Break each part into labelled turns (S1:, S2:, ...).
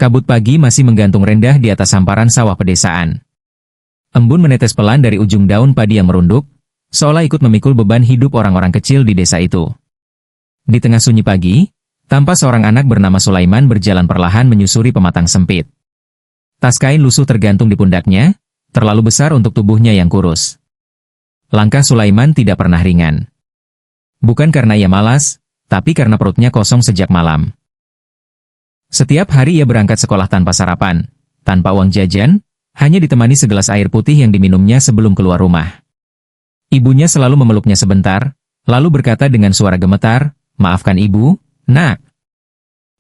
S1: Kabut pagi masih menggantung rendah di atas hamparan sawah pedesaan. Embun menetes pelan dari ujung daun padi yang merunduk, seolah ikut memikul beban hidup orang-orang kecil di desa itu. Di tengah sunyi pagi, tampak seorang anak bernama Sulaiman berjalan perlahan menyusuri pematang sempit. Tas kain lusuh tergantung di pundaknya, terlalu besar untuk tubuhnya yang kurus. Langkah Sulaiman tidak pernah ringan. Bukan karena ia malas, tapi karena perutnya kosong sejak malam. Setiap hari ia berangkat sekolah tanpa sarapan, tanpa uang jajan, hanya ditemani segelas air putih yang diminumnya sebelum keluar rumah. Ibunya selalu memeluknya sebentar, lalu berkata dengan suara gemetar, "Maafkan ibu, nak."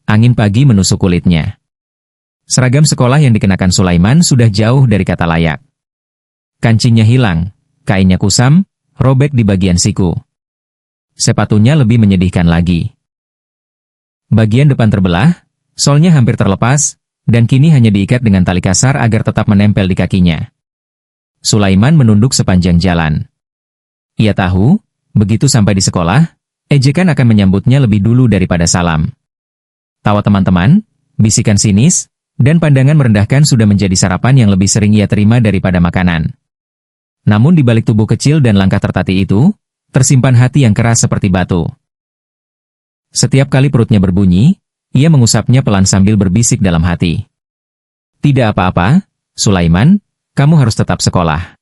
S1: Angin pagi menusuk kulitnya. Seragam sekolah yang dikenakan Sulaiman sudah jauh dari kata layak. Kancingnya hilang, kainnya kusam, robek di bagian siku. Sepatunya lebih menyedihkan lagi. Bagian depan terbelah, solnya hampir terlepas, dan kini hanya diikat dengan tali kasar agar tetap menempel di kakinya. Sulaiman menunduk sepanjang jalan. Ia tahu, begitu sampai di sekolah, ejekan akan menyambutnya lebih dulu daripada salam. Tawa teman-teman, bisikan sinis, dan pandangan merendahkan sudah menjadi sarapan yang lebih sering ia terima daripada makanan. Namun di balik tubuh kecil dan langkah tertatih itu, tersimpan hati yang keras seperti batu. Setiap kali perutnya berbunyi, ia mengusapnya pelan sambil berbisik dalam hati. "Tidak apa-apa, Sulaiman, kamu harus tetap sekolah."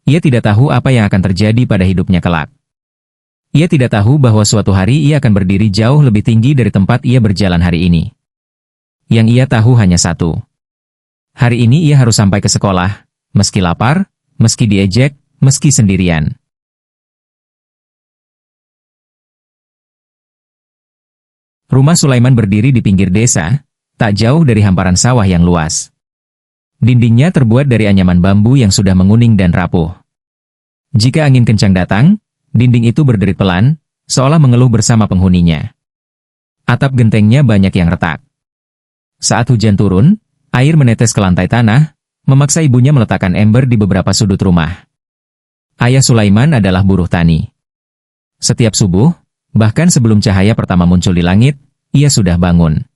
S1: Ia tidak tahu apa yang akan terjadi pada hidupnya kelak. Ia tidak tahu bahwa suatu hari ia akan berdiri jauh lebih tinggi dari tempat ia berjalan hari ini. Yang ia tahu hanya satu. Hari ini ia harus sampai ke sekolah, meski lapar, meski diejek, meski sendirian. Rumah Sulaiman berdiri di pinggir desa, tak jauh dari hamparan sawah yang luas. Dindingnya terbuat dari anyaman bambu yang sudah menguning dan rapuh. Jika angin kencang datang, dinding itu berderit pelan, seolah mengeluh bersama penghuninya. Atap gentengnya banyak yang retak. Saat hujan turun, air menetes ke lantai tanah, memaksa ibunya meletakkan ember di beberapa sudut rumah. Ayah Sulaiman adalah buruh tani. Setiap subuh, bahkan sebelum cahaya pertama muncul di langit, ia sudah bangun.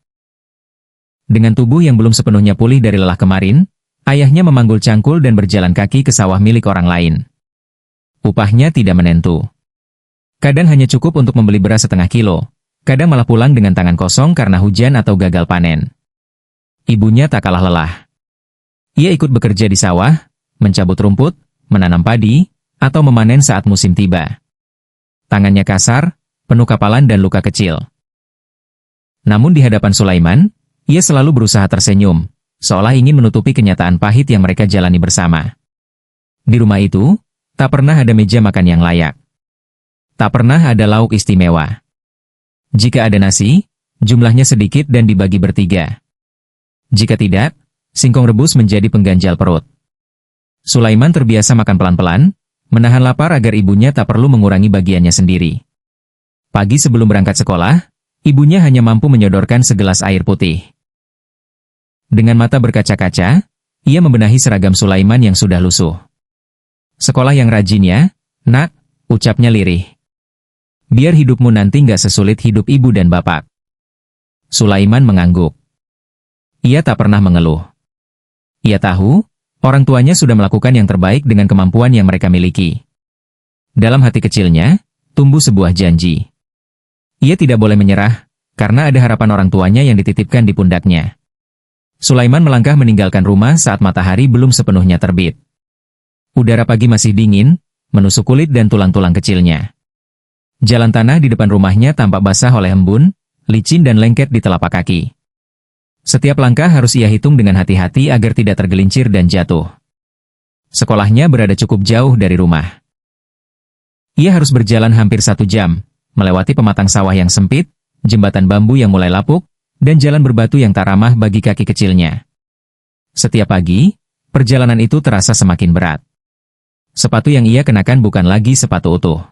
S1: Dengan tubuh yang belum sepenuhnya pulih dari lelah kemarin, ayahnya memanggul cangkul dan berjalan kaki ke sawah milik orang lain. Upahnya tidak menentu. Kadang hanya cukup untuk membeli beras setengah kilo, kadang malah pulang dengan tangan kosong karena hujan atau gagal panen. Ibunya tak kalah lelah. Ia ikut bekerja di sawah, mencabut rumput, menanam padi, atau memanen saat musim tiba. Tangannya kasar, penuh kapalan dan luka kecil. Namun di hadapan Sulaiman, ia selalu berusaha tersenyum, seolah ingin menutupi kenyataan pahit yang mereka jalani bersama. Di rumah itu, tak pernah ada meja makan yang layak. Tak pernah ada lauk istimewa. Jika ada nasi, jumlahnya sedikit dan dibagi bertiga. Jika tidak, singkong rebus menjadi pengganjal perut. Sulaiman terbiasa makan pelan-pelan, menahan lapar agar ibunya tak perlu mengurangi bagiannya sendiri. Pagi sebelum berangkat sekolah, ibunya hanya mampu menyodorkan segelas air putih. Dengan mata berkaca-kaca, ia membenahi seragam Sulaiman yang sudah lusuh. "Sekolah yang rajin ya, nak," ucapnya lirih. "Biar hidupmu nanti nggak sesulit hidup ibu dan bapak." Sulaiman mengangguk. Ia tak pernah mengeluh. Ia tahu, orang tuanya sudah melakukan yang terbaik dengan kemampuan yang mereka miliki. Dalam hati kecilnya, tumbuh sebuah janji. Ia tidak boleh menyerah, karena ada harapan orang tuanya yang dititipkan di pundaknya. Sulaiman melangkah meninggalkan rumah saat matahari belum sepenuhnya terbit. Udara pagi masih dingin, menusuk kulit dan tulang-tulang kecilnya. Jalan tanah di depan rumahnya tampak basah oleh embun, licin dan lengket di telapak kaki. Setiap langkah harus ia hitung dengan hati-hati agar tidak tergelincir dan jatuh. Sekolahnya berada cukup jauh dari rumah. Ia harus berjalan hampir 1 jam, melewati pematang sawah yang sempit, jembatan bambu yang mulai lapuk, dan jalan berbatu yang tak ramah bagi kaki kecilnya. Setiap pagi, perjalanan itu terasa semakin berat. Sepatu yang ia kenakan bukan lagi sepatu utuh.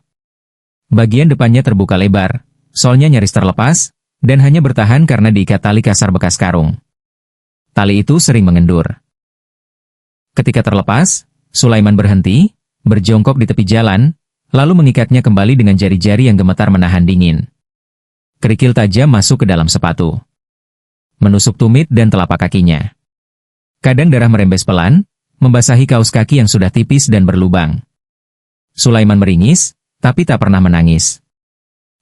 S1: Bagian depannya terbuka lebar, solnya nyaris terlepas, dan hanya bertahan karena diikat tali kasar bekas karung. Tali itu sering mengendur. Ketika terlepas, Sulaiman berhenti, berjongkok di tepi jalan, lalu mengikatnya kembali dengan jari-jari yang gemetar menahan dingin. Kerikil tajam masuk ke dalam sepatu. menusuk tumit dan telapak kakinya. Kadang darah merembes pelan, membasahi kaos kaki yang sudah tipis dan berlubang. Sulaiman meringis, tapi tak pernah menangis.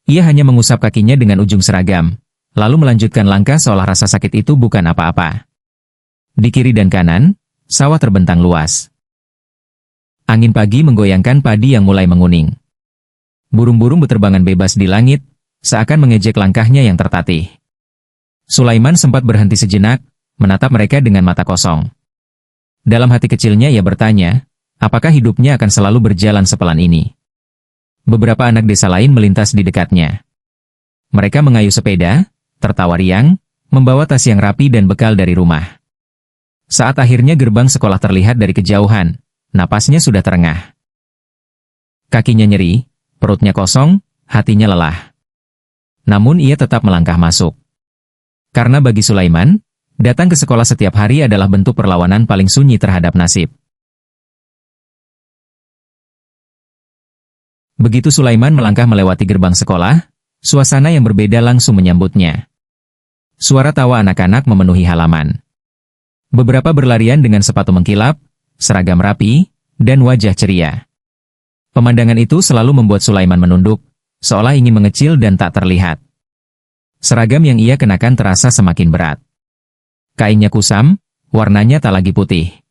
S1: Ia hanya mengusap kakinya dengan ujung seragam, lalu melanjutkan langkah seolah rasa sakit itu bukan apa-apa. Di kiri dan kanan, sawah terbentang luas. Angin pagi menggoyangkan padi yang mulai menguning. Burung-burung berterbangan bebas di langit, seakan mengejek langkahnya yang tertatih. Sulaiman sempat berhenti sejenak, menatap mereka dengan mata kosong. Dalam hati kecilnya ia bertanya, apakah hidupnya akan selalu berjalan sepelan ini? Beberapa anak desa lain melintas di dekatnya. Mereka mengayuh sepeda, tertawa riang, membawa tas yang rapi dan bekal dari rumah. Saat akhirnya gerbang sekolah terlihat dari kejauhan, napasnya sudah terengah. Kakinya nyeri, perutnya kosong, hatinya lelah. Namun ia tetap melangkah masuk. Karena bagi Sulaiman, datang ke sekolah setiap hari adalah bentuk perlawanan paling sunyi terhadap nasib. Begitu Sulaiman melangkah melewati gerbang sekolah, suasana yang berbeda langsung menyambutnya. Suara tawa anak-anak memenuhi halaman. Beberapa berlarian dengan sepatu mengkilap, seragam rapi, dan wajah ceria. Pemandangan itu selalu membuat Sulaiman menunduk, seolah ingin mengecil dan tak terlihat. Seragam yang ia kenakan terasa semakin berat. Kainnya kusam, warnanya tak lagi putih.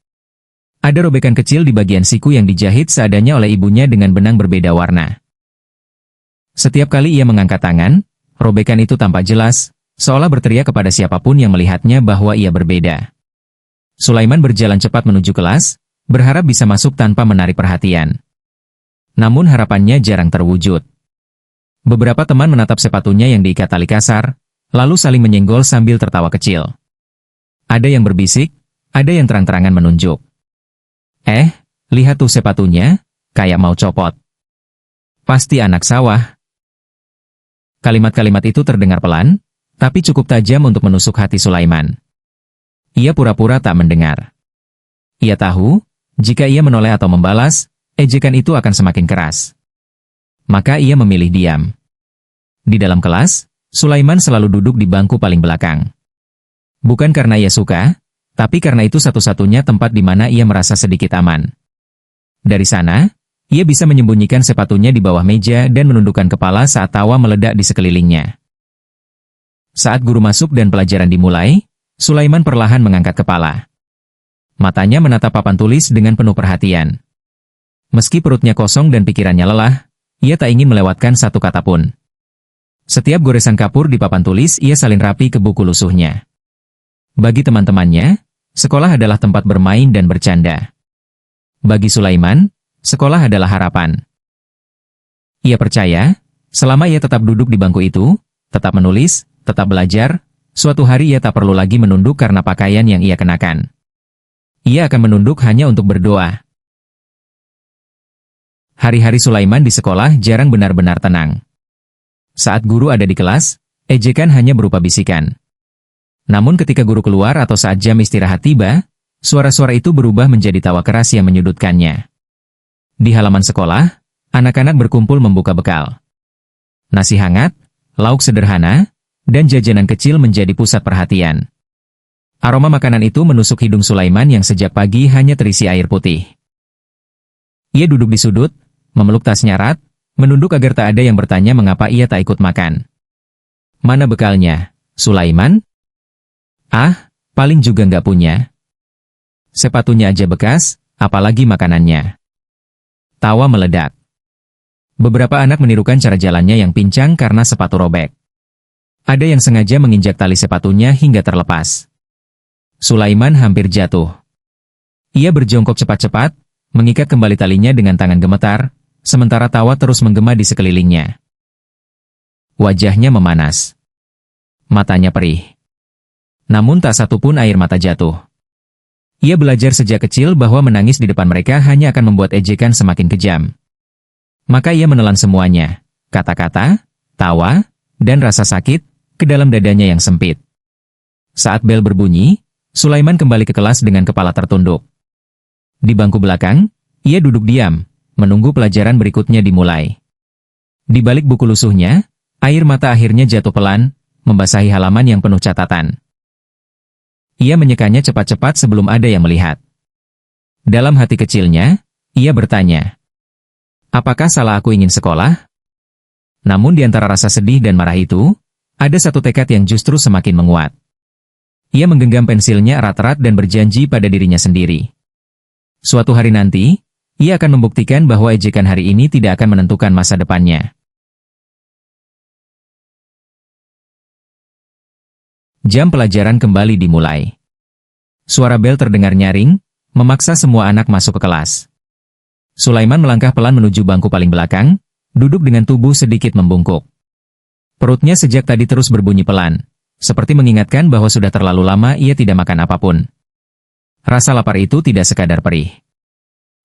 S1: Ada robekan kecil di bagian siku yang dijahit seadanya oleh ibunya dengan benang berbeda warna. Setiap kali ia mengangkat tangan, robekan itu tampak jelas, seolah berteriak kepada siapapun yang melihatnya bahwa ia berbeda. Sulaiman berjalan cepat menuju kelas, berharap bisa masuk tanpa menarik perhatian. Namun harapannya jarang terwujud. Beberapa teman menatap sepatunya yang diikat tali kasar, lalu saling menyenggol sambil tertawa kecil. Ada yang berbisik, ada yang terang-terangan menunjuk. Lihat tuh sepatunya, kayak mau copot. Pasti anak sawah. Kalimat-kalimat itu terdengar pelan, tapi cukup tajam untuk menusuk hati Sulaiman. Ia pura-pura tak mendengar. Ia tahu, jika ia menoleh atau membalas, ejekan itu akan semakin keras. Maka ia memilih diam. Di dalam kelas, Sulaiman selalu duduk di bangku paling belakang. Bukan karena ia suka, tapi karena itu satu-satunya tempat di mana ia merasa sedikit aman. Dari sana, ia bisa menyembunyikan sepatunya di bawah meja dan menundukkan kepala saat tawa meledak di sekelilingnya. Saat guru masuk dan pelajaran dimulai, Sulaiman perlahan mengangkat kepala. Matanya menatap papan tulis dengan penuh perhatian. Meski perutnya kosong dan pikirannya lelah, ia tak ingin melewatkan satu kata pun. Setiap goresan kapur di papan tulis ia salin rapi ke buku lusuhnya. Bagi teman-temannya, sekolah adalah tempat bermain dan bercanda. Bagi Sulaiman, sekolah adalah harapan. Ia percaya, selama ia tetap duduk di bangku itu, tetap menulis, tetap belajar, suatu hari ia tak perlu lagi menunduk karena pakaian yang ia kenakan. Ia akan menunduk hanya untuk berdoa. Hari-hari Sulaiman di sekolah jarang benar-benar tenang. Saat guru ada di kelas, ejekan hanya berupa bisikan. Namun ketika guru keluar atau saat jam istirahat tiba, suara-suara itu berubah menjadi tawa keras yang menyudutkannya. Di halaman sekolah, anak-anak berkumpul membuka bekal. Nasi hangat, lauk sederhana, dan jajanan kecil menjadi pusat perhatian. Aroma makanan itu menusuk hidung Sulaiman yang sejak pagi hanya terisi air putih. Ia duduk di sudut, memeluk tasnya erat, menunduk agar tak ada yang bertanya mengapa ia tak ikut makan. Mana bekalnya, Sulaiman? Paling juga nggak punya. Sepatunya aja bekas, apalagi makanannya. Tawa meledak. Beberapa anak menirukan cara jalannya yang pincang karena sepatu robek. Ada yang sengaja menginjak tali sepatunya hingga terlepas. Sulaiman hampir jatuh. Ia berjongkok cepat-cepat, mengikat kembali talinya dengan tangan gemetar, sementara tawa terus menggema di sekelilingnya. Wajahnya memanas. Matanya perih. Namun tak satu pun air mata jatuh. Ia belajar sejak kecil bahwa menangis di depan mereka hanya akan membuat ejekan semakin kejam. Maka ia menelan semuanya, kata-kata, tawa, dan rasa sakit, ke dalam dadanya yang sempit. Saat bel berbunyi, Sulaiman kembali ke kelas dengan kepala tertunduk. Di bangku belakang, ia duduk diam, menunggu pelajaran berikutnya dimulai. Di balik buku lusuhnya, air mata akhirnya jatuh pelan, membasahi halaman yang penuh catatan. Ia menyekanya cepat-cepat sebelum ada yang melihat. Dalam hati kecilnya, ia bertanya, apakah salah aku ingin sekolah? Namun di antara rasa sedih dan marah itu, ada satu tekad yang justru semakin menguat. Ia menggenggam pensilnya erat-erat dan berjanji pada dirinya sendiri. Suatu hari nanti, ia akan membuktikan bahwa ejekan hari ini tidak akan menentukan masa depannya. Jam pelajaran kembali dimulai. Suara bel terdengar nyaring, memaksa semua anak masuk ke kelas. Sulaiman melangkah pelan menuju bangku paling belakang, duduk dengan tubuh sedikit membungkuk. Perutnya sejak tadi terus berbunyi pelan, seperti mengingatkan bahwa sudah terlalu lama ia tidak makan apapun. Rasa lapar itu tidak sekadar perih.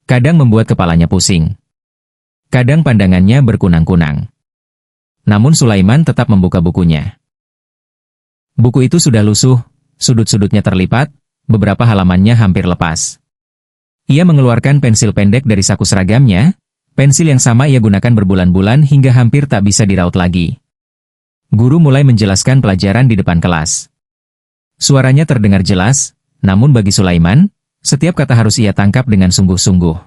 S1: Kadang membuat kepalanya pusing. Kadang pandangannya berkunang-kunang. Namun Sulaiman tetap membuka bukunya. Buku itu sudah lusuh, sudut-sudutnya terlipat, beberapa halamannya hampir lepas. Ia mengeluarkan pensil pendek dari saku seragamnya, pensil yang sama ia gunakan berbulan-bulan hingga hampir tak bisa diraut lagi. Guru mulai menjelaskan pelajaran di depan kelas. Suaranya terdengar jelas, namun bagi Sulaiman, setiap kata harus ia tangkap dengan sungguh-sungguh.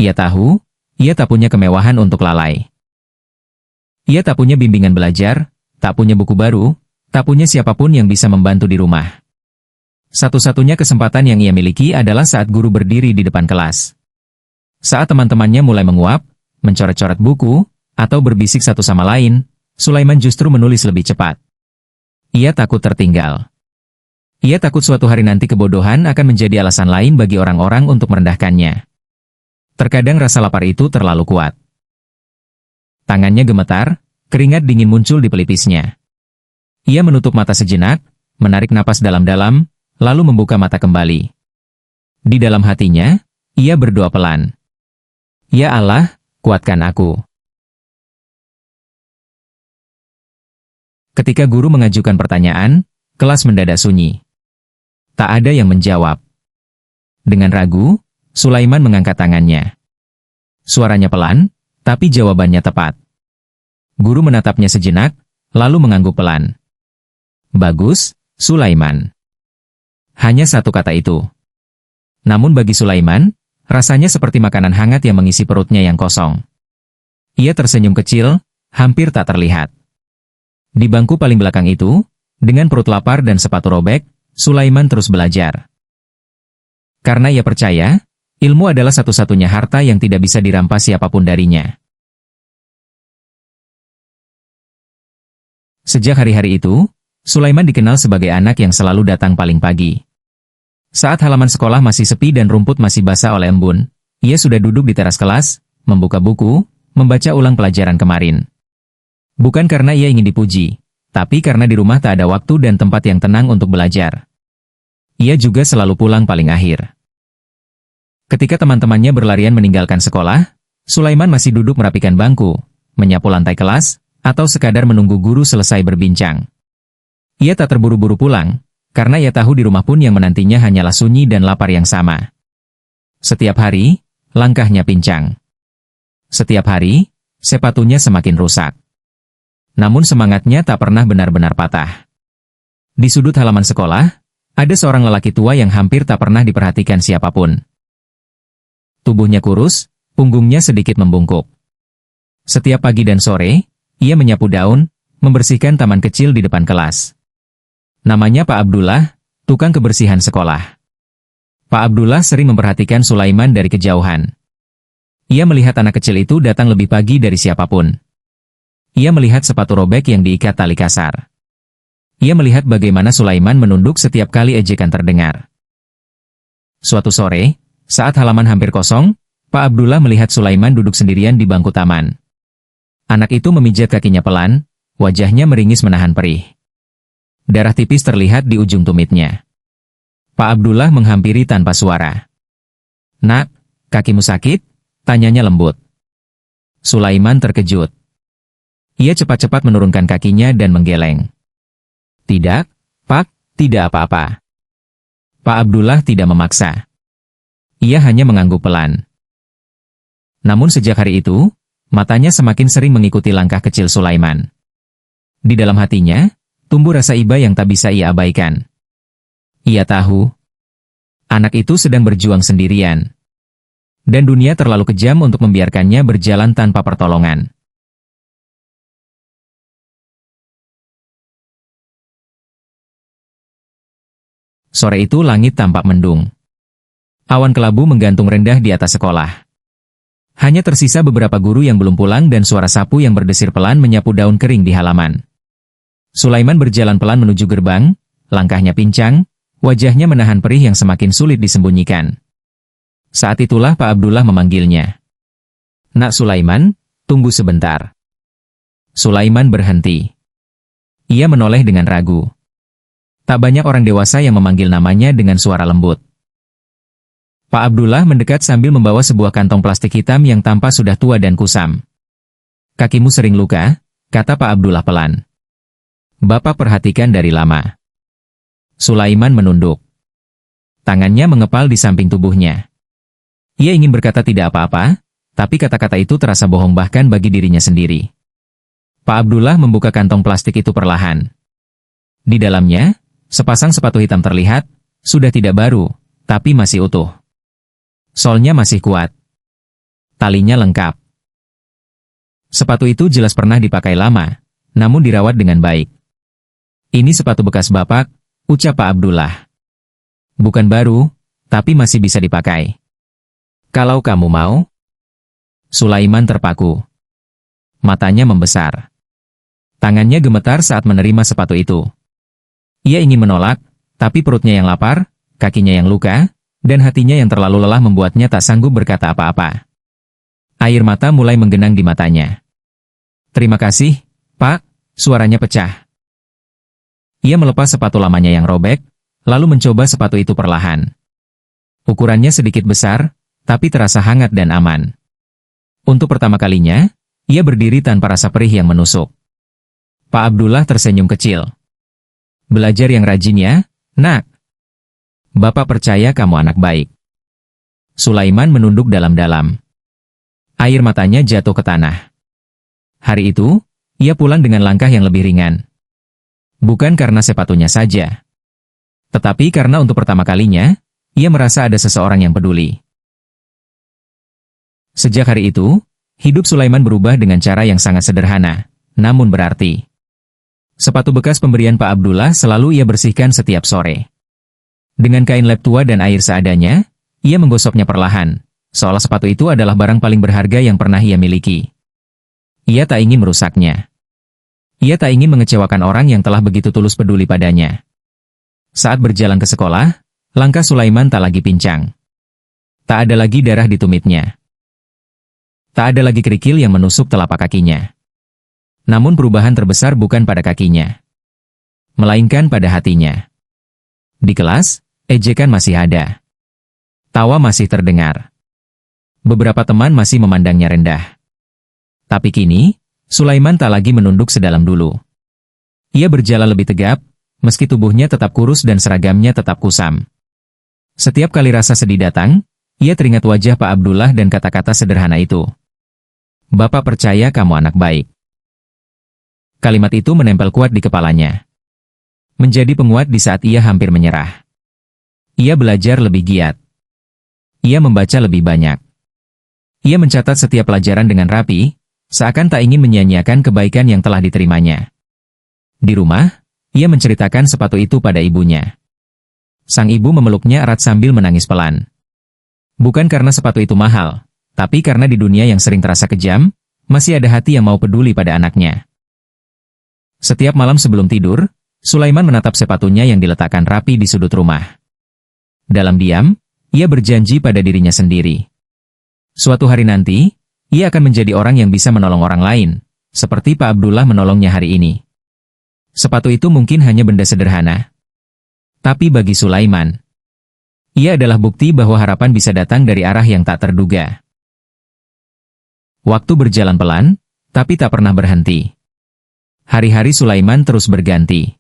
S1: Ia tahu, ia tak punya kemewahan untuk lalai. Ia tak punya bimbingan belajar, tak punya buku baru, tak punya siapapun yang bisa membantu di rumah. Satu-satunya kesempatan yang ia miliki adalah saat guru berdiri di depan kelas. Saat teman-temannya mulai menguap, mencoret-coret buku, atau berbisik satu sama lain, Sulaiman justru menulis lebih cepat. Ia takut tertinggal. Ia takut suatu hari nanti kebodohan akan menjadi alasan lain bagi orang-orang untuk merendahkannya. Terkadang rasa lapar itu terlalu kuat. Tangannya gemetar, keringat dingin muncul di pelipisnya. Ia menutup mata sejenak, menarik napas dalam-dalam, lalu membuka mata kembali. Di dalam hatinya, ia berdoa pelan. Ya Allah, kuatkan aku. Ketika guru mengajukan pertanyaan, kelas mendadak sunyi. Tak ada yang menjawab. Dengan ragu, Sulaiman mengangkat tangannya. Suaranya pelan, tapi jawabannya tepat. Guru menatapnya sejenak, lalu mengangguk pelan. Bagus, Sulaiman. Hanya satu kata itu. Namun bagi Sulaiman, rasanya seperti makanan hangat yang mengisi perutnya yang kosong. Ia tersenyum kecil, hampir tak terlihat. Di bangku paling belakang itu, dengan perut lapar dan sepatu robek, Sulaiman terus belajar. Karena ia percaya, ilmu adalah satu-satunya harta yang tidak bisa dirampas siapapun darinya. Sejak hari-hari itu, Sulaiman dikenal sebagai anak yang selalu datang paling pagi. Saat halaman sekolah masih sepi dan rumput masih basah oleh embun, ia sudah duduk di teras kelas, membuka buku, membaca ulang pelajaran kemarin. Bukan karena ia ingin dipuji, tapi karena di rumah tak ada waktu dan tempat yang tenang untuk belajar. Ia juga selalu pulang paling akhir. Ketika teman-temannya berlarian meninggalkan sekolah, Sulaiman masih duduk merapikan bangku, menyapu lantai kelas, atau sekadar menunggu guru selesai berbincang. Ia tak terburu-buru pulang, karena ia tahu di rumah pun yang menantinya hanyalah sunyi dan lapar yang sama. Setiap hari, langkahnya pincang. Setiap hari, sepatunya semakin rusak. Namun semangatnya tak pernah benar-benar patah. Di sudut halaman sekolah, ada seorang lelaki tua yang hampir tak pernah diperhatikan siapapun. Tubuhnya kurus, punggungnya sedikit membungkuk. Setiap pagi dan sore, ia menyapu daun, membersihkan taman kecil di depan kelas. Namanya Pak Abdullah, tukang kebersihan sekolah. Pak Abdullah sering memperhatikan Sulaiman dari kejauhan. Ia melihat anak kecil itu datang lebih pagi dari siapapun. Ia melihat sepatu robek yang diikat tali kasar. Ia melihat bagaimana Sulaiman menunduk setiap kali ejekan terdengar. Suatu sore, saat halaman hampir kosong, Pak Abdullah melihat Sulaiman duduk sendirian di bangku taman. Anak itu memijat kakinya pelan, wajahnya meringis menahan perih. Darah tipis terlihat di ujung tumitnya. Pak Abdullah menghampiri tanpa suara. "Nak, kakimu sakit?" tanyanya lembut. Sulaiman terkejut. Ia cepat-cepat menurunkan kakinya dan menggeleng. "Tidak, Pak, tidak apa-apa." Pak Abdullah tidak memaksa. Ia hanya mengangguk pelan. Namun sejak hari itu, matanya semakin sering mengikuti langkah kecil Sulaiman. Di dalam hatinya, tumbuh rasa iba yang tak bisa ia abaikan. Ia tahu, anak itu sedang berjuang sendirian. Dan dunia terlalu kejam untuk membiarkannya berjalan tanpa pertolongan. Sore itu langit tampak mendung. Awan kelabu menggantung rendah di atas sekolah. Hanya tersisa beberapa guru yang belum pulang dan suara sapu yang berdesir pelan menyapu daun kering di halaman. Sulaiman berjalan pelan menuju gerbang, langkahnya pincang, wajahnya menahan perih yang semakin sulit disembunyikan. Saat itulah Pak Abdullah memanggilnya. "Nak Sulaiman, tunggu sebentar." Sulaiman berhenti. Ia menoleh dengan ragu. Tak banyak orang dewasa yang memanggil namanya dengan suara lembut. Pak Abdullah mendekat sambil membawa sebuah kantong plastik hitam yang tampak sudah tua dan kusam. "Kakimu sering luka?" kata Pak Abdullah pelan. "Bapak perhatikan dari lama." Sulaiman menunduk. Tangannya mengepal di samping tubuhnya. Ia ingin berkata tidak apa-apa, tapi kata-kata itu terasa bohong bahkan bagi dirinya sendiri. Pak Abdullah membuka kantong plastik itu perlahan. Di dalamnya, sepasang sepatu hitam terlihat, sudah tidak baru, tapi masih utuh. Solnya masih kuat. Talinya lengkap. Sepatu itu jelas pernah dipakai lama, namun dirawat dengan baik. "Ini sepatu bekas Bapak," ucap Pak Abdullah. "Bukan baru, tapi masih bisa dipakai. Kalau kamu mau." Sulaiman terpaku. Matanya membesar. Tangannya gemetar saat menerima sepatu itu. Ia ingin menolak, tapi perutnya yang lapar, kakinya yang luka, dan hatinya yang terlalu lelah membuatnya tak sanggup berkata apa-apa. Air mata mulai menggenang di matanya. "Terima kasih, Pak," suaranya pecah. Ia melepas sepatu lamanya yang robek, lalu mencoba sepatu itu perlahan. Ukurannya sedikit besar, tapi terasa hangat dan aman. Untuk pertama kalinya, ia berdiri tanpa rasa perih yang menusuk. Pak Abdullah tersenyum kecil. "Belajar yang rajin ya, Nak. Bapak percaya kamu anak baik." Sulaiman menunduk dalam-dalam. Air matanya jatuh ke tanah. Hari itu, ia pulang dengan langkah yang lebih ringan. Bukan karena sepatunya saja, tetapi karena untuk pertama kalinya, ia merasa ada seseorang yang peduli. Sejak hari itu, hidup Sulaiman berubah dengan cara yang sangat sederhana, namun berarti. Sepatu bekas pemberian Pak Abdullah selalu ia bersihkan setiap sore. Dengan kain lap tua dan air seadanya, ia menggosoknya perlahan, seolah sepatu itu adalah barang paling berharga yang pernah ia miliki. Ia tak ingin merusaknya. Ia tak ingin mengecewakan orang yang telah begitu tulus peduli padanya. Saat berjalan ke sekolah, langkah Sulaiman tak lagi pincang. Tak ada lagi darah di tumitnya. Tak ada lagi kerikil yang menusuk telapak kakinya. Namun perubahan terbesar bukan pada kakinya, melainkan pada hatinya. Di kelas, ejekan masih ada. Tawa masih terdengar. Beberapa teman masih memandangnya rendah. Tapi kini, Sulaiman tak lagi menunduk sedalam dulu. Ia berjalan lebih tegap, meski tubuhnya tetap kurus dan seragamnya tetap kusam. Setiap kali rasa sedih datang, ia teringat wajah Pak Abdullah dan kata-kata sederhana itu. "Bapak percaya kamu anak baik." Kalimat itu menempel kuat di kepalanya. Menjadi penguat di saat ia hampir menyerah. Ia belajar lebih giat. Ia membaca lebih banyak. Ia mencatat setiap pelajaran dengan rapi, seakan tak ingin menyia-nyiakan kebaikan yang telah diterimanya. Di rumah, ia menceritakan sepatu itu pada ibunya. Sang ibu memeluknya erat sambil menangis pelan. Bukan karena sepatu itu mahal, tapi karena di dunia yang sering terasa kejam, masih ada hati yang mau peduli pada anaknya. Setiap malam sebelum tidur, Sulaiman menatap sepatunya yang diletakkan rapi di sudut rumah. Dalam diam, ia berjanji pada dirinya sendiri. Suatu hari nanti, ia akan menjadi orang yang bisa menolong orang lain, seperti Pak Abdullah menolongnya hari ini. Sepatu itu mungkin hanya benda sederhana. Tapi bagi Sulaiman, ia adalah bukti bahwa harapan bisa datang dari arah yang tak terduga. Waktu berjalan pelan, tapi tak pernah berhenti. Hari-hari Sulaiman terus berganti.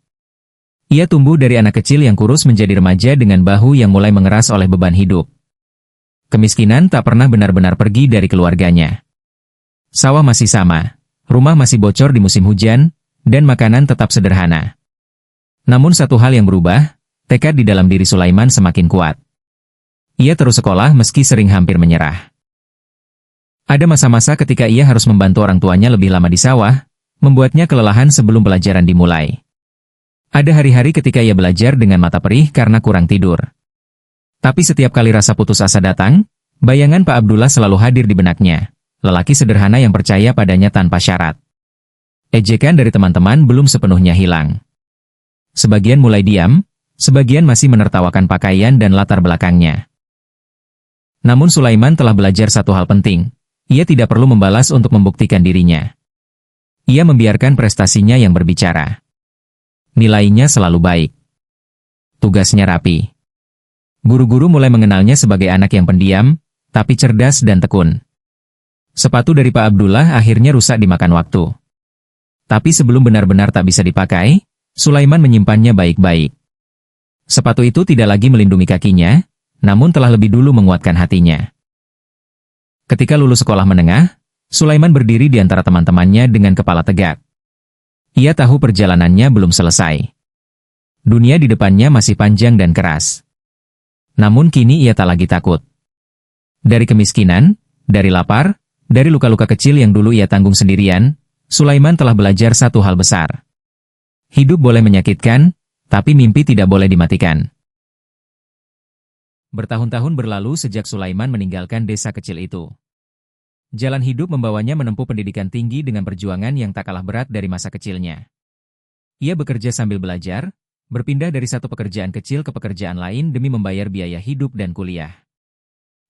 S1: Ia tumbuh dari anak kecil yang kurus menjadi remaja dengan bahu yang mulai mengeras oleh beban hidup. Kemiskinan tak pernah benar-benar pergi dari keluarganya. Sawah masih sama, rumah masih bocor di musim hujan, dan makanan tetap sederhana. Namun satu hal yang berubah, tekad di dalam diri Sulaiman semakin kuat. Ia terus sekolah meski sering hampir menyerah. Ada masa-masa ketika ia harus membantu orang tuanya lebih lama di sawah, membuatnya kelelahan sebelum pelajaran dimulai. Ada hari-hari ketika ia belajar dengan mata perih karena kurang tidur. Tapi setiap kali rasa putus asa datang, bayangan Pak Abdullah selalu hadir di benaknya, lelaki sederhana yang percaya padanya tanpa syarat. Ejekan dari teman-teman belum sepenuhnya hilang. Sebagian mulai diam, sebagian masih menertawakan pakaian dan latar belakangnya. Namun Sulaiman telah belajar satu hal penting. Ia tidak perlu membalas untuk membuktikan dirinya. Ia membiarkan prestasinya yang berbicara. Nilainya selalu baik. Tugasnya rapi. Guru-guru mulai mengenalnya sebagai anak yang pendiam, tapi cerdas dan tekun. Sepatu dari Pak Abdullah akhirnya rusak dimakan waktu. Tapi sebelum benar-benar tak bisa dipakai, Sulaiman menyimpannya baik-baik. Sepatu itu tidak lagi melindungi kakinya, namun telah lebih dulu menguatkan hatinya. Ketika lulus sekolah menengah, Sulaiman berdiri di antara teman-temannya dengan kepala tegak. Ia tahu perjalanannya belum selesai. Dunia di depannya masih panjang dan keras. Namun kini ia tak lagi takut. Dari kemiskinan, dari lapar, dari luka-luka kecil yang dulu ia tanggung sendirian, Sulaiman telah belajar satu hal besar. Hidup boleh menyakitkan, tapi mimpi tidak boleh dimatikan. Bertahun-tahun berlalu sejak Sulaiman meninggalkan desa kecil itu. Jalan hidup membawanya menempuh pendidikan tinggi dengan perjuangan yang tak kalah berat dari masa kecilnya. Ia bekerja sambil belajar, berpindah dari satu pekerjaan kecil ke pekerjaan lain demi membayar biaya hidup dan kuliah.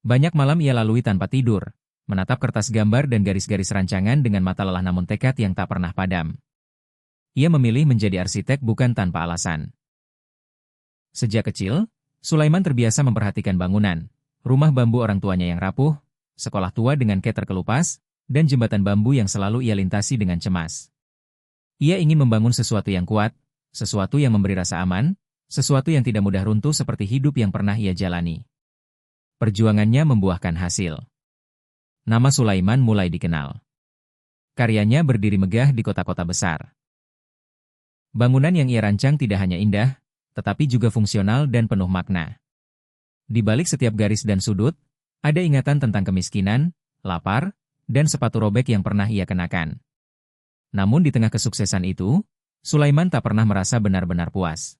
S1: Banyak malam ia lalui tanpa tidur, menatap kertas gambar dan garis-garis rancangan dengan mata lelah namun tekad yang tak pernah padam. Ia memilih menjadi arsitek bukan tanpa alasan. Sejak kecil, Sulaiman terbiasa memperhatikan bangunan, rumah bambu orang tuanya yang rapuh, sekolah tua dengan cat terkelupas, dan jembatan bambu yang selalu ia lintasi dengan cemas. Ia ingin membangun sesuatu yang kuat, sesuatu yang memberi rasa aman, sesuatu yang tidak mudah runtuh seperti hidup yang pernah ia jalani. Perjuangannya membuahkan hasil. Nama Sulaiman mulai dikenal. Karyanya berdiri megah di kota-kota besar. Bangunan yang ia rancang tidak hanya indah, tetapi juga fungsional dan penuh makna. Di balik setiap garis dan sudut, ada ingatan tentang kemiskinan, lapar, dan sepatu robek yang pernah ia kenakan. Namun di tengah kesuksesan itu, Sulaiman tak pernah merasa benar-benar puas.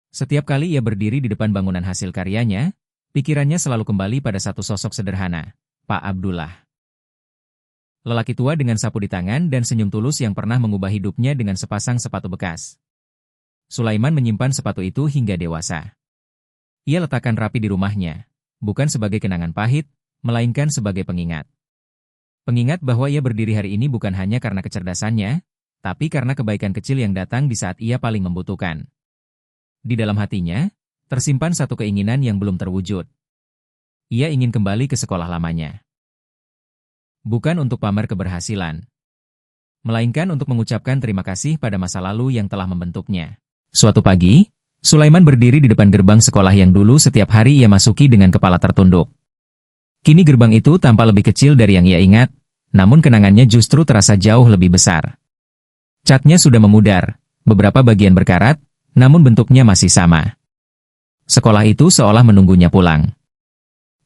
S1: Setiap kali ia berdiri di depan bangunan hasil karyanya, pikirannya selalu kembali pada satu sosok sederhana, Pak Abdullah. Lelaki tua dengan sapu di tangan dan senyum tulus yang pernah mengubah hidupnya dengan sepasang sepatu bekas. Sulaiman menyimpan sepatu itu hingga dewasa. Ia letakkan rapi di rumahnya. Bukan sebagai kenangan pahit, melainkan sebagai pengingat. Pengingat bahwa ia berdiri hari ini bukan hanya karena kecerdasannya, tapi karena kebaikan kecil yang datang di saat ia paling membutuhkan. Di dalam hatinya, tersimpan satu keinginan yang belum terwujud. Ia ingin kembali ke sekolah lamanya. Bukan untuk pamer keberhasilan, melainkan untuk mengucapkan terima kasih pada masa lalu yang telah membentuknya. Suatu pagi, Sulaiman berdiri di depan gerbang sekolah yang dulu setiap hari ia masuki dengan kepala tertunduk. Kini gerbang itu tampak lebih kecil dari yang ia ingat, namun kenangannya justru terasa jauh lebih besar. Catnya sudah memudar, beberapa bagian berkarat, namun bentuknya masih sama. Sekolah itu seolah menunggunya pulang.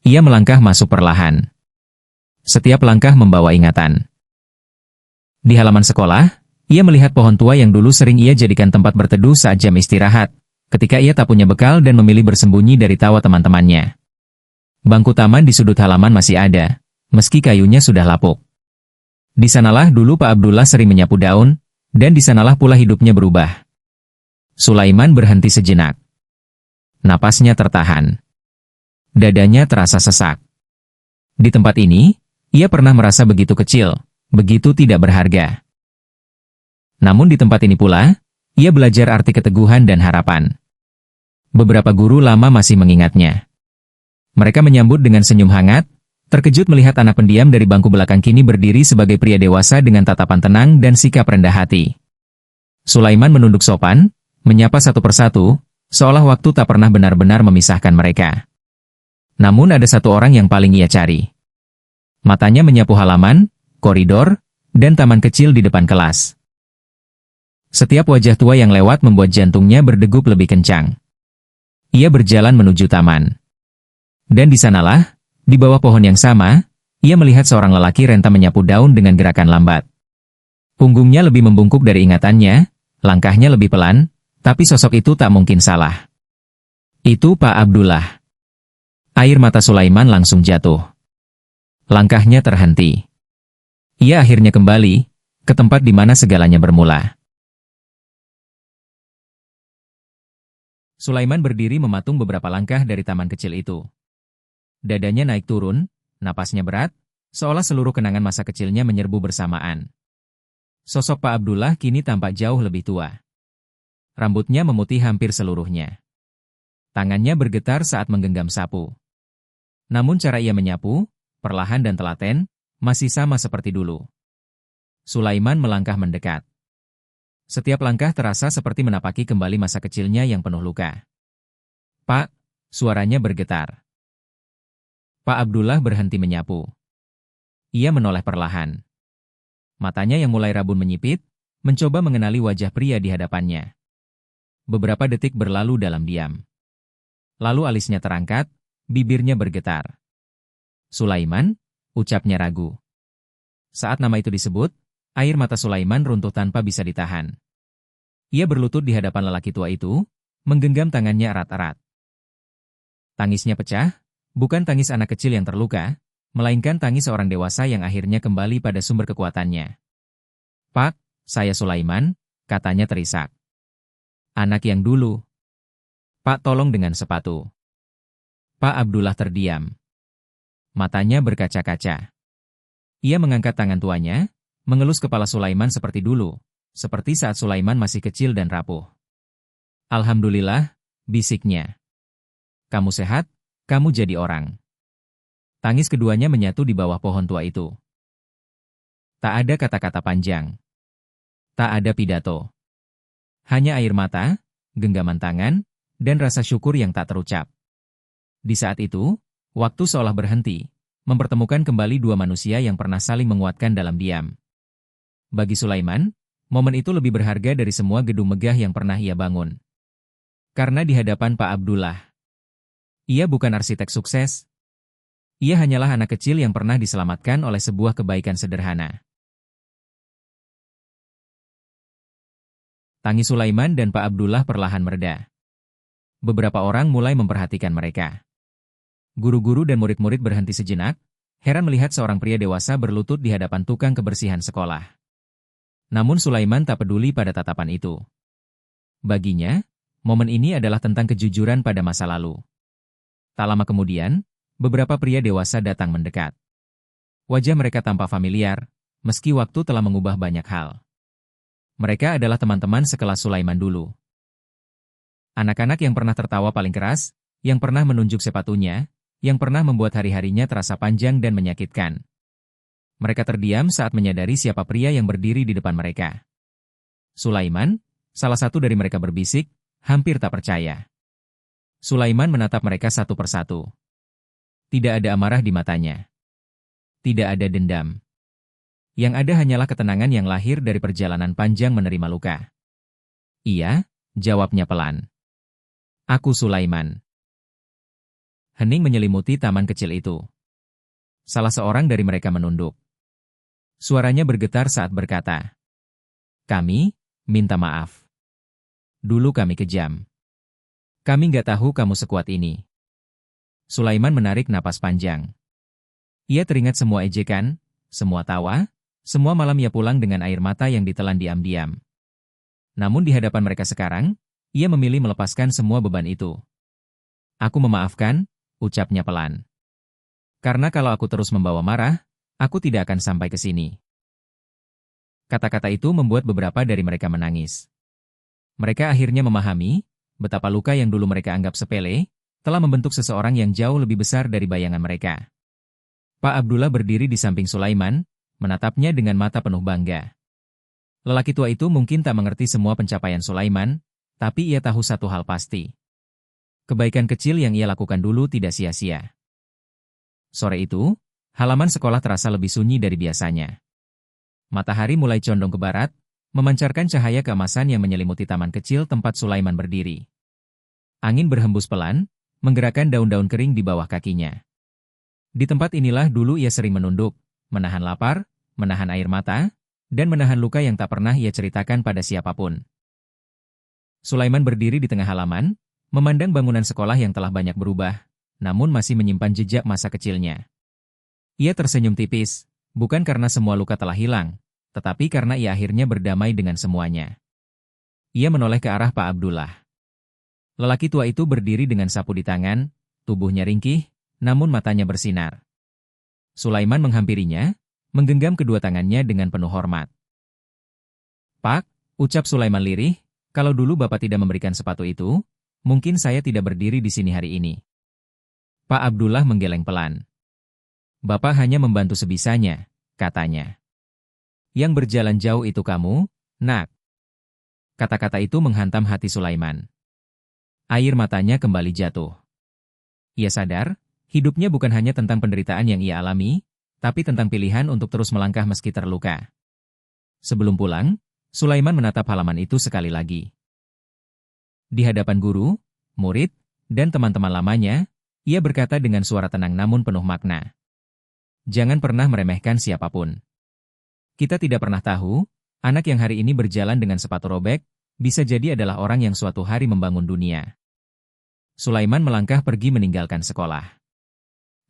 S1: Ia melangkah masuk perlahan. Setiap langkah membawa ingatan. Di halaman sekolah, ia melihat pohon tua yang dulu sering ia jadikan tempat berteduh saat jam istirahat, ketika ia tak punya bekal dan memilih bersembunyi dari tawa teman-temannya. Bangku taman di sudut halaman masih ada, meski kayunya sudah lapuk. Di sanalah dulu Pak Abdullah sering menyapu daun, dan di sanalah pula hidupnya berubah. Sulaiman berhenti sejenak. Napasnya tertahan. Dadanya terasa sesak. Di tempat ini, ia pernah merasa begitu kecil, begitu tidak berharga. Namun di tempat ini pula, ia belajar arti keteguhan dan harapan. Beberapa guru lama masih mengingatnya. Mereka menyambut dengan senyum hangat, terkejut melihat anak pendiam dari bangku belakang kini berdiri sebagai pria dewasa dengan tatapan tenang dan sikap rendah hati. Sulaiman menunduk sopan, menyapa satu persatu, seolah waktu tak pernah benar-benar memisahkan mereka. Namun ada satu orang yang paling ia cari. Matanya menyapu halaman, koridor, dan taman kecil di depan kelas. Setiap wajah tua yang lewat membuat jantungnya berdegup lebih kencang. Ia berjalan menuju taman. Dan di sanalah, di bawah pohon yang sama, ia melihat seorang lelaki renta menyapu daun dengan gerakan lambat. Punggungnya lebih membungkuk dari ingatannya, langkahnya lebih pelan, tapi sosok itu tak mungkin salah. Itu Pak Abdullah. Air mata Sulaiman langsung jatuh. Langkahnya terhenti. Ia akhirnya kembali ke tempat di mana segalanya bermula. Sulaiman berdiri mematung beberapa langkah dari taman kecil itu. Dadanya naik turun, napasnya berat, seolah seluruh kenangan masa kecilnya menyerbu bersamaan. Sosok Pak Abdullah kini tampak jauh lebih tua. Rambutnya memutih hampir seluruhnya. Tangannya bergetar saat menggenggam sapu. Namun cara ia menyapu, perlahan dan telaten, masih sama seperti dulu. Sulaiman melangkah mendekat. Setiap langkah terasa seperti menapaki kembali masa kecilnya yang penuh luka. "Pak," suaranya bergetar. Pak Abdullah berhenti menyapu. Ia menoleh perlahan. Matanya yang mulai rabun menyipit, mencoba mengenali wajah pria di hadapannya. Beberapa detik berlalu dalam diam. Lalu alisnya terangkat, bibirnya bergetar. "Sulaiman?" ucapnya ragu. Saat nama itu disebut, air mata Sulaiman runtuh tanpa bisa ditahan. Ia berlutut di hadapan lelaki tua itu, menggenggam tangannya erat-erat. Tangisnya pecah, bukan tangis anak kecil yang terluka, melainkan tangis seorang dewasa yang akhirnya kembali pada sumber kekuatannya. "Pak, saya Sulaiman," katanya terisak. "Anak yang dulu. Pak, tolong dengan sepatu." Pak Abdullah terdiam. Matanya berkaca-kaca. Ia mengangkat tangan tuanya, mengelus kepala Sulaiman seperti dulu, seperti saat Sulaiman masih kecil dan rapuh. "Alhamdulillah," bisiknya. "Kamu sehat, kamu jadi orang." Tangis keduanya menyatu di bawah pohon tua itu. Tak ada kata-kata panjang. Tak ada pidato. Hanya air mata, genggaman tangan, dan rasa syukur yang tak terucap. Di saat itu, waktu seolah berhenti, mempertemukan kembali dua manusia yang pernah saling menguatkan dalam diam. Bagi Sulaiman, momen itu lebih berharga dari semua gedung megah yang pernah ia bangun. Karena di hadapan Pak Abdullah, ia bukan arsitek sukses. Ia hanyalah anak kecil yang pernah diselamatkan oleh sebuah kebaikan sederhana. Tangis Sulaiman dan Pak Abdullah perlahan mereda. Beberapa orang mulai memperhatikan mereka. Guru-guru dan murid-murid berhenti sejenak, heran melihat seorang pria dewasa berlutut di hadapan tukang kebersihan sekolah. Namun Sulaiman tak peduli pada tatapan itu. Baginya, momen ini adalah tentang kejujuran pada masa lalu. Tak lama kemudian, beberapa pria dewasa datang mendekat. Wajah mereka tampak familiar, meski waktu telah mengubah banyak hal. Mereka adalah teman-teman sekelas Sulaiman dulu. Anak-anak yang pernah tertawa paling keras, yang pernah menunjuk sepatunya, yang pernah membuat hari-harinya terasa panjang dan menyakitkan. Mereka terdiam saat menyadari siapa pria yang berdiri di depan mereka. "Sulaiman?" salah satu dari mereka berbisik, hampir tak percaya. Sulaiman menatap mereka satu persatu. Tidak ada amarah di matanya. Tidak ada dendam. Yang ada hanyalah ketenangan yang lahir dari perjalanan panjang menerima luka. "Iya," jawabnya pelan. "Aku Sulaiman." Hening menyelimuti taman kecil itu. Salah seorang dari mereka menunduk. Suaranya bergetar saat berkata, "Kami minta maaf. Dulu kami kejam. Kami nggak tahu kamu sekuat ini." Sulaiman menarik napas panjang. Ia teringat semua ejekan, semua tawa, semua malam ia pulang dengan air mata yang ditelan diam-diam. Namun di hadapan mereka sekarang, ia memilih melepaskan semua beban itu. "Aku memaafkan," ucapnya pelan. "Karena kalau aku terus membawa marah, aku tidak akan sampai ke sini." Kata-kata itu membuat beberapa dari mereka menangis. Mereka akhirnya memahami betapa luka yang dulu mereka anggap sepele, telah membentuk seseorang yang jauh lebih besar dari bayangan mereka. Pak Abdullah berdiri di samping Sulaiman, menatapnya dengan mata penuh bangga. Lelaki tua itu mungkin tak mengerti semua pencapaian Sulaiman, tapi ia tahu satu hal pasti. Kebaikan kecil yang ia lakukan dulu tidak sia-sia. Sore itu, halaman sekolah terasa lebih sunyi dari biasanya. Matahari mulai condong ke barat, memancarkan cahaya keemasan yang menyelimuti taman kecil tempat Sulaiman berdiri. Angin berhembus pelan, menggerakkan daun-daun kering di bawah kakinya. Di tempat inilah dulu ia sering menunduk, menahan lapar, menahan air mata, dan menahan luka yang tak pernah ia ceritakan pada siapapun. Sulaiman berdiri di tengah halaman, memandang bangunan sekolah yang telah banyak berubah, namun masih menyimpan jejak masa kecilnya. Ia tersenyum tipis, bukan karena semua luka telah hilang, tetapi karena ia akhirnya berdamai dengan semuanya. Ia menoleh ke arah Pak Abdullah. Lelaki tua itu berdiri dengan sapu di tangan, tubuhnya ringkih, namun matanya bersinar. Sulaiman menghampirinya, menggenggam kedua tangannya dengan penuh hormat. "Pak," ucap Sulaiman lirih, "kalau dulu Bapak tidak memberikan sepatu itu, mungkin saya tidak berdiri di sini hari ini." Pak Abdullah menggeleng pelan. "Bapak hanya membantu sebisanya," katanya. "Yang berjalan jauh itu kamu, Nak." Kata-kata itu menghantam hati Sulaiman. Air matanya kembali jatuh. Ia sadar, hidupnya bukan hanya tentang penderitaan yang ia alami, tapi tentang pilihan untuk terus melangkah meski terluka. Sebelum pulang, Sulaiman menatap halaman itu sekali lagi. Di hadapan guru, murid, dan teman-teman lamanya, ia berkata dengan suara tenang namun penuh makna. "Jangan pernah meremehkan siapapun. Kita tidak pernah tahu, anak yang hari ini berjalan dengan sepatu robek, bisa jadi adalah orang yang suatu hari membangun dunia." Sulaiman melangkah pergi meninggalkan sekolah.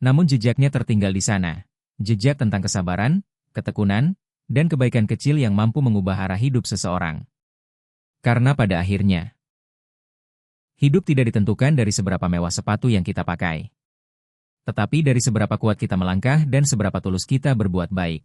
S1: Namun jejaknya tertinggal di sana. Jejak tentang kesabaran, ketekunan, dan kebaikan kecil yang mampu mengubah arah hidup seseorang. Karena pada akhirnya, hidup tidak ditentukan dari seberapa mewah sepatu yang kita pakai, tetapi dari seberapa kuat kita melangkah dan seberapa tulus kita berbuat baik.